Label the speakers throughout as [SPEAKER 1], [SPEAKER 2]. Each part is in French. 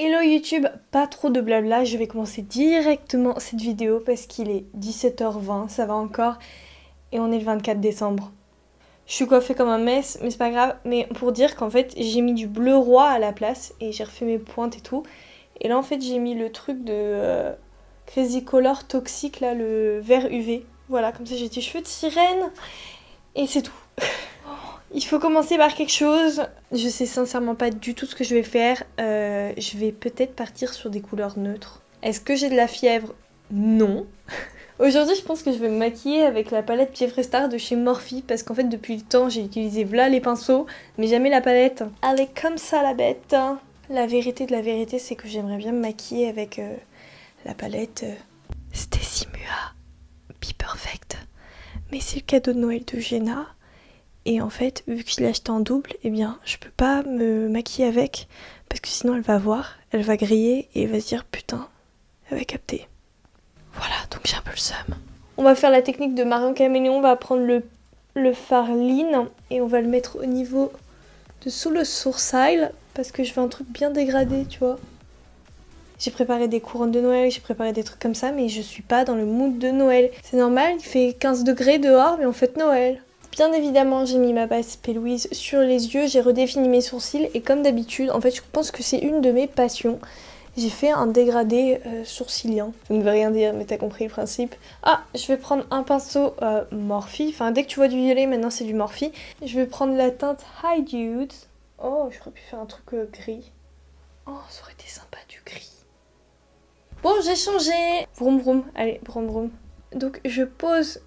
[SPEAKER 1] Hello YouTube, pas trop de blabla, je vais commencer directement cette vidéo parce qu'il est 17h20, ça va encore, et on est le 24 décembre. Je suis coiffée comme un mess, mais c'est pas grave, mais pour dire qu'en fait j'ai mis du bleu roi à la place, et j'ai refait mes pointes et tout, et là en fait j'ai mis le truc de Crazy Color Toxic, là le vert UV, voilà, comme ça j'ai des cheveux de sirène, et c'est tout. Il faut commencer par quelque chose. Je sais sincèrement pas du tout ce que je vais faire. Je vais peut-être partir sur des couleurs neutres. Est-ce que j'ai de la fièvre? Non. Aujourd'hui, je pense que je vais me maquiller avec la palette Jeffree Star de chez Morphe parce qu'en fait, depuis le temps, j'ai utilisé voilà les pinceaux, mais jamais la palette. Elle est comme ça, la bête. La vérité de la vérité, c'est que j'aimerais bien me maquiller avec la palette Stacy Mua Be Perfect. Mais c'est le cadeau de Noël de Jenna. Et en fait, vu que je l'ai acheté en double, eh bien, je peux pas me maquiller avec, parce que sinon elle va voir, elle va griller et elle va se dire putain, elle va capter. Voilà, donc j'ai un peu le seum. On va faire la technique de Marion Caméléon, on va prendre le fard Lean et on va le mettre au niveau de sous le sourcil, parce que je veux un truc bien dégradé, tu vois. J'ai préparé des couronnes de Noël, j'ai préparé des trucs comme ça, mais je suis pas dans le mood de Noël. C'est normal, il fait 15 degrés dehors, mais on fête Noël. Bien évidemment, j'ai mis ma base P. Louise sur les yeux, j'ai redéfini mes sourcils et comme d'habitude, en fait, je pense que c'est une de mes passions. J'ai fait un dégradé sourcilien. Ça ne veut rien dire, mais t'as compris le principe. Ah, je vais prendre un pinceau Morphe. Enfin, dès que tu vois du violet, maintenant c'est du Morphe. Je vais prendre la teinte High Nude. Oh, j'aurais pu faire un truc gris. Oh, ça aurait été sympa du gris. Bon, j'ai changé. Vroom vroom. Allez, vroom vroom. Donc, je pose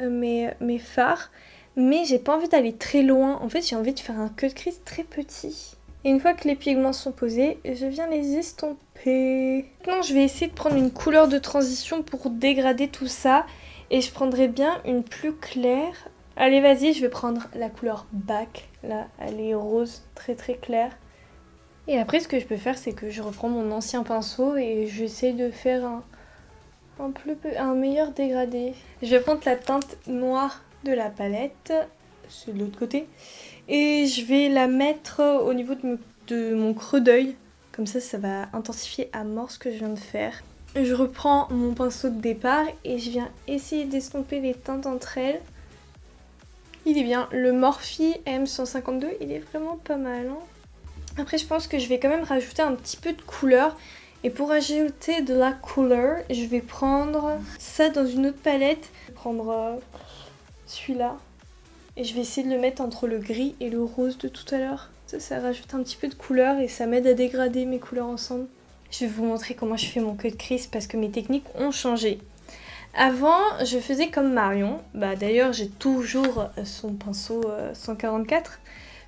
[SPEAKER 1] mes fards. Mais j'ai pas envie d'aller très loin. En fait, j'ai envie de faire un cut crease très petit. Et une fois que les pigments sont posés, je viens les estomper. Maintenant, je vais essayer de prendre une couleur de transition pour dégrader tout ça. Et je prendrai bien une plus claire. Allez, vas-y, je vais prendre la couleur Back. Là, elle est rose, très très claire. Et après, ce que je peux faire, c'est que je reprends mon ancien pinceau et j'essaie de faire un meilleur dégradé. Je vais prendre la teinte noire de la palette, c'est de l'autre côté, et je vais la mettre au niveau de mon creux d'œil, comme ça va intensifier à mort ce que je viens de faire. Je reprends mon pinceau de départ et je viens essayer d'estomper les teintes entre elles. Il est bien, le Morphe M152, il est vraiment pas mal, hein. Après, je pense que je vais quand même rajouter un petit peu de couleur. Et pour ajouter de la couleur, je vais prendre ça dans une autre palette. Je vais prendre celui-là. Et je vais essayer de le mettre entre le gris et le rose de tout à l'heure. Ça rajoute un petit peu de couleur et ça m'aide à dégrader mes couleurs ensemble. Je vais vous montrer comment je fais mon cut crease parce que mes techniques ont changé. Avant, je faisais comme Marion. D'ailleurs, j'ai toujours son pinceau 144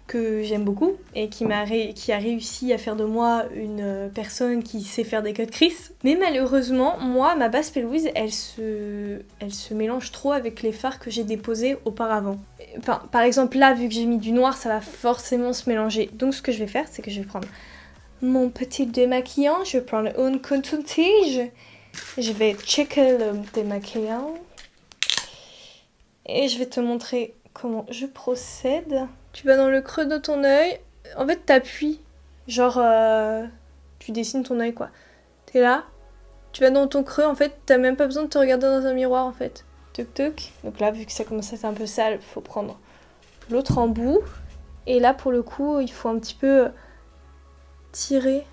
[SPEAKER 1] que j'aime beaucoup et qui a réussi à faire de moi une personne qui sait faire des cut crease. Mais malheureusement, moi, ma base P. Louise, elle se mélange trop avec les fards que j'ai déposés auparavant. Enfin, par exemple, là, vu que j'ai mis du noir, ça va forcément se mélanger. Donc, ce que je vais faire, c'est que je vais prendre mon petit démaquillant, je vais prendre un coton-tige, je vais checker le démaquillant et je vais te montrer comment je procède. Tu vas dans le creux de ton œil. En fait, t'appuies. Genre, tu dessines ton œil, quoi. T'es là. Tu vas dans ton creux. En fait, t'as même pas besoin de te regarder dans un miroir, en fait. Tuc, tuc. Donc là, vu que ça commence à être un peu sale, faut prendre l'autre embout. Et là, pour le coup, il faut un petit peu tirer.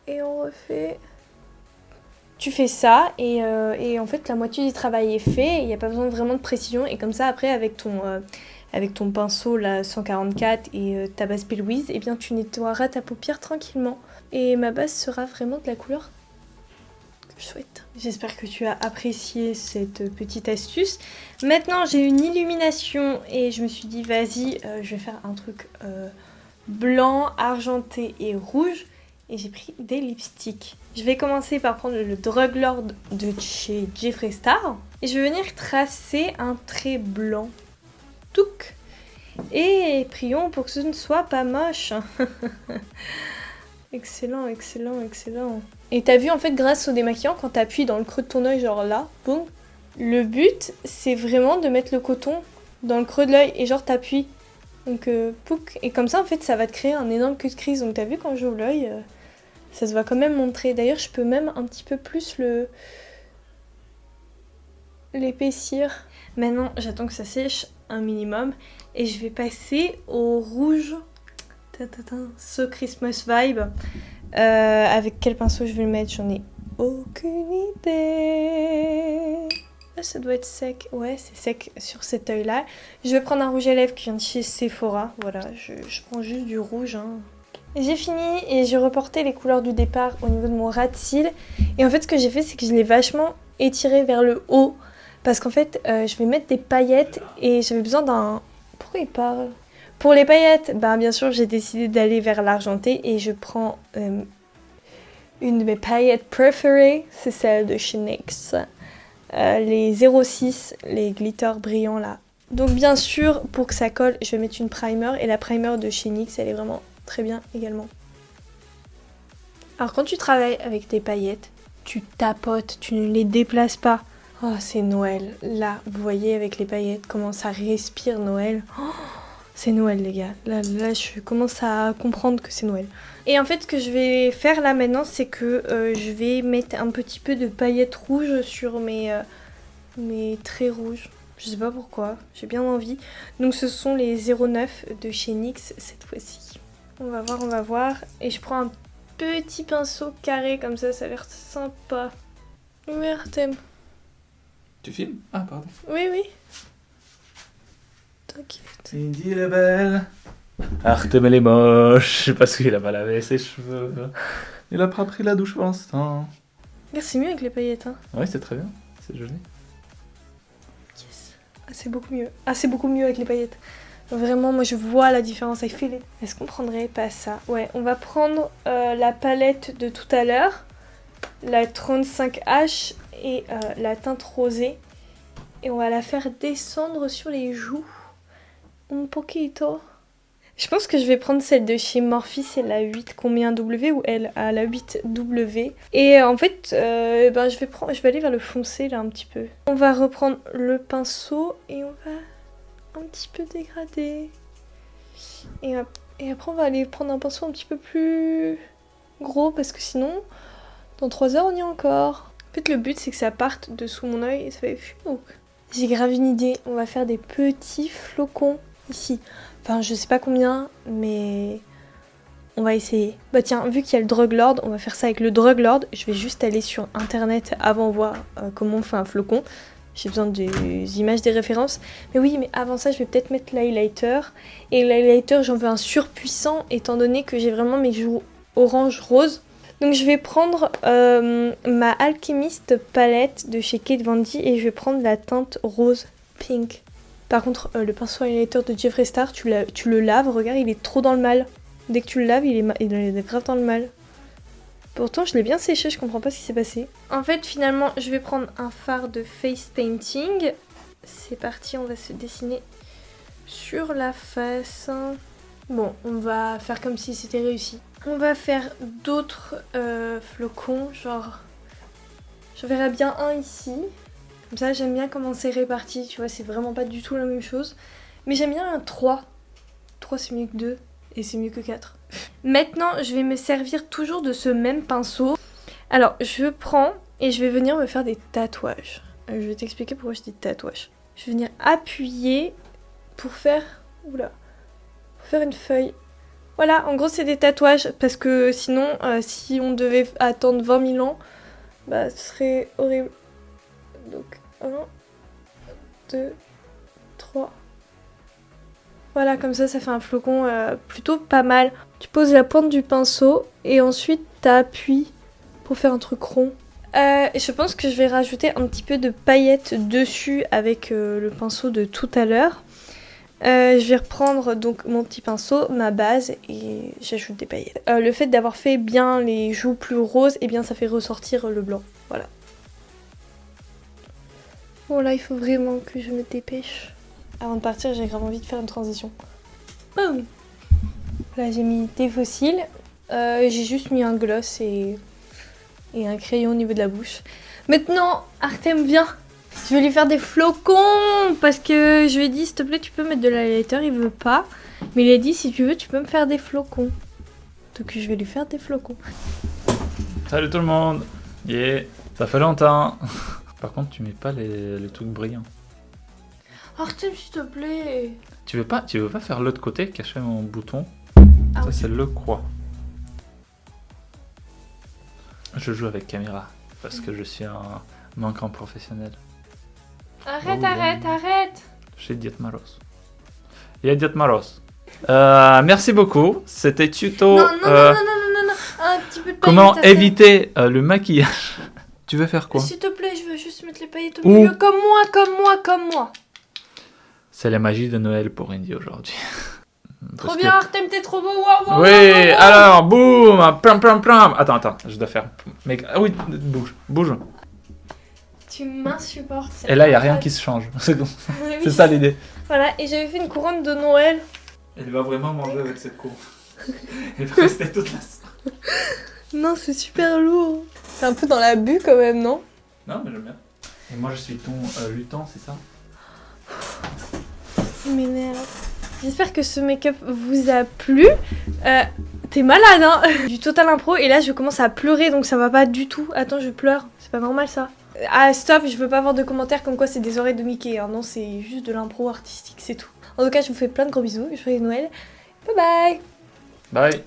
[SPEAKER 1] Et on refait. Tu fais ça et en fait, la moitié du travail est fait. Il n'y a pas besoin vraiment de précision. Et comme ça, après, avec ton pinceau là 144 et ta base P. Louise, eh bien tu nettoieras ta paupière tranquillement. Et ma base sera vraiment de la couleur que je souhaite. J'espère que tu as apprécié cette petite astuce. Maintenant j'ai une illumination et je me suis dit vas-y, je vais faire un truc blanc, argenté et rouge. Et j'ai pris des lipsticks. Je vais commencer par prendre le Drug Lord de chez Jeffree Star. Et je vais venir tracer un trait blanc. Touc. Et prions pour que ce ne soit pas moche. Excellent, excellent, excellent. Et t'as vu en fait grâce au démaquillant quand t'appuies dans le creux de ton œil genre là, boum. Le but c'est vraiment de mettre le coton dans le creux de l'œil et genre t'appuies Donc pouc, et comme ça en fait ça va te créer un énorme queue de crise. Donc t'as vu quand j'ouvre l'œil, ça se va quand même montrer. D'ailleurs je peux même un petit peu plus l'épaissir. Maintenant j'attends que ça sèche un minimum et je vais passer au rouge. So Christmas vibe. Avec quel pinceau je vais le mettre, j'en ai aucune idée. Ah, ça doit être sec. Ouais, c'est sec sur cet œil là. Je vais prendre un rouge à lèvres qui vient de chez Sephora. Voilà, je prends juste du rouge. Hein. J'ai fini et j'ai reporté les couleurs du départ au niveau de mon ras de cils. Et en fait ce que j'ai fait c'est que je l'ai vachement étiré vers le haut. Parce qu'en fait je vais mettre des paillettes et j'avais besoin d'un... Pourquoi il parle ? Pour les paillettes, bah, bien sûr j'ai décidé d'aller vers l'argenté et je prends une de mes paillettes préférées, c'est celle de chez NYX. Les 06, les glitters brillants là. Donc bien sûr, pour que ça colle, je vais mettre une primer et la primer de chez NYX, elle est vraiment très bien également. Alors quand tu travailles avec tes paillettes, tu tapotes, tu ne les déplaces pas. Oh, c'est Noël. Là, vous voyez avec les paillettes comment ça respire Noël. Oh, c'est Noël les gars. Là, je commence à comprendre que c'est Noël. Et en fait, ce que je vais faire là maintenant, c'est que je vais mettre un petit peu de paillettes rouges sur mes traits rouges. Je sais pas pourquoi, j'ai bien envie. Donc ce sont les 09 de chez NYX cette fois-ci. On va voir. Et je prends un petit pinceau carré comme ça a l'air sympa. Oui, Artem.
[SPEAKER 2] Tu filmes? Ah, pardon.
[SPEAKER 1] Oui. T'inquiète.
[SPEAKER 2] Cindy est belle. Artem elle est moche parce qu'il a pas lavé ses cheveux. Il a pas pris la douche pour l'instant.
[SPEAKER 1] Regarde, c'est mieux avec les paillettes. Hein.
[SPEAKER 2] Ouais, c'est très bien. C'est joli.
[SPEAKER 1] Yes. Ah, c'est beaucoup mieux. Ah, c'est beaucoup mieux avec les paillettes. Vraiment, moi je vois la différence. I feel it. Est-ce qu'on prendrait pas ça? Ouais, on va prendre la palette de tout à l'heure, la 35H et la teinte rosée. Et on va la faire descendre sur les joues. Un poquito. Je pense que je vais prendre celle de chez Morphe, c'est la 8 combien W ou elle a la 8W. Et en fait, je vais aller vers le foncé là un petit peu. On va reprendre le pinceau et on va un petit peu dégrader. Et après on va aller prendre un pinceau un petit peu plus gros parce que sinon, dans 3 heures on y est encore. En fait le but c'est que ça parte dessous mon œil et ça fait fou. J'ai grave une idée, on va faire des petits flocons ici. Enfin, je sais pas combien, mais on va essayer. Bah tiens, vu qu'il y a le Drug Lord, on va faire ça avec le Drug Lord. Je vais juste aller sur internet avant voir comment on fait un flocon. J'ai besoin des images, des références. Mais oui, mais avant ça, je vais peut-être mettre l'highlighter. Et l'highlighter, j'en veux un surpuissant, étant donné que j'ai vraiment mes joues orange-rose. Donc je vais prendre ma Alchemist palette de chez Kate Von D et je vais prendre la teinte rose pink. Par contre, le pinceau highlighter de Jeffree Star, tu le laves, regarde, il est trop dans le mal. Dès que tu le laves, il est grave dans le mal. Pourtant, je l'ai bien séché, je comprends pas ce qui s'est passé. En fait, finalement, je vais prendre un fard de face painting. C'est parti, on va se dessiner sur la face. Bon, on va faire comme si c'était réussi. On va faire d'autres flocons, genre... Je verrai bien un ici. Comme ça, j'aime bien comment c'est réparti, tu vois, c'est vraiment pas du tout la même chose. Mais j'aime bien un 3. 3 c'est mieux que 2 et c'est mieux que 4. Maintenant, je vais me servir toujours de ce même pinceau. Alors, je prends et je vais venir me faire des tatouages. Je vais t'expliquer pourquoi je dis tatouages. Je vais venir appuyer pour faire... Oula. Pour faire une feuille. Voilà, en gros, c'est des tatouages parce que sinon, si on devait attendre 20 000 ans, bah, ce serait horrible. Donc 1, 2, 3. Voilà, comme ça fait un flocon plutôt pas mal. Tu poses la pointe du pinceau et ensuite t'appuies pour faire un truc rond. Et je pense que je vais rajouter un petit peu de paillettes dessus avec le pinceau de tout à l'heure. Je vais reprendre donc mon petit pinceau, ma base et j'ajoute des paillettes. Le fait d'avoir fait bien les joues plus roses, et bien ça fait ressortir le blanc. Voilà. Bon là il faut vraiment que je me dépêche. Avant de partir j'ai grave envie de faire une transition. Boum. Là j'ai mis des fossiles. J'ai juste mis un gloss et un crayon au niveau de la bouche. Maintenant Artem vient. Je vais lui faire des flocons parce que je lui ai dit s'il te plaît tu peux mettre de l'highlighter, il veut pas. Mais il a dit, si tu veux, tu peux me faire des flocons. Donc je vais lui faire des flocons.
[SPEAKER 2] Salut tout le monde. Yeah, ça fait longtemps. Par contre, tu mets pas les trucs brillants.
[SPEAKER 1] Artem, s'il te plaît.
[SPEAKER 2] Tu veux pas faire l'autre côté, cacher mon bouton?
[SPEAKER 1] Ah
[SPEAKER 2] Ça,
[SPEAKER 1] oui.
[SPEAKER 2] c'est le croix. Je joue avec caméra parce que je suis un manquant professionnel.
[SPEAKER 1] Arrête,
[SPEAKER 2] Oh,
[SPEAKER 1] arrête, arrête.
[SPEAKER 2] Chez Dietmaros. Il y a Dietmaros. Merci beaucoup. C'était tuto.
[SPEAKER 1] Non, non, non, non, non, non, non. Un petit peu de
[SPEAKER 2] Comment
[SPEAKER 1] paillettes,
[SPEAKER 2] éviter le maquillage. Tu veux faire quoi?
[SPEAKER 1] S'il te plaît, je veux juste mettre les paillettes au
[SPEAKER 2] Où?
[SPEAKER 1] milieu. Comme moi, comme moi, comme moi.
[SPEAKER 2] C'est la magie de Noël pour Indy aujourd'hui.
[SPEAKER 1] Trop
[SPEAKER 2] Parce
[SPEAKER 1] bien,
[SPEAKER 2] que-
[SPEAKER 1] Artem, t'es trop beau. Waouh, waouh,
[SPEAKER 2] Oui,
[SPEAKER 1] waouh, waouh.
[SPEAKER 2] alors, boum, plam, plam, plam. Attends, je dois faire. Mec, ah oui, bouge.
[SPEAKER 1] Tu m'insupportes.
[SPEAKER 2] Et là, il n'y a rien qui se change. C'est bon.
[SPEAKER 1] Oui.
[SPEAKER 2] C'est ça l'idée.
[SPEAKER 1] Voilà, et j'avais fait une couronne de Noël.
[SPEAKER 2] Elle va vraiment manger avec cette cour. Elle va rester toute la soirée.
[SPEAKER 1] Non, c'est super lourd. C'est un peu dans la bulle quand même, non?
[SPEAKER 2] Non, mais j'aime bien. Et moi, je suis ton lutin, c'est ça?
[SPEAKER 1] Il m'énerve. J'espère que ce make-up vous a plu. T'es malade, hein? Du total impro, et là je commence à pleurer, donc ça va pas du tout. Attends, je pleure. C'est pas normal ça. Ah, stop, je veux pas avoir de commentaires comme quoi c'est des oreilles de Mickey. Hein. Non, c'est juste de l'impro artistique, c'est tout. En tout cas, je vous fais plein de gros bisous. Joyeux Noël. Bye bye!
[SPEAKER 2] Bye.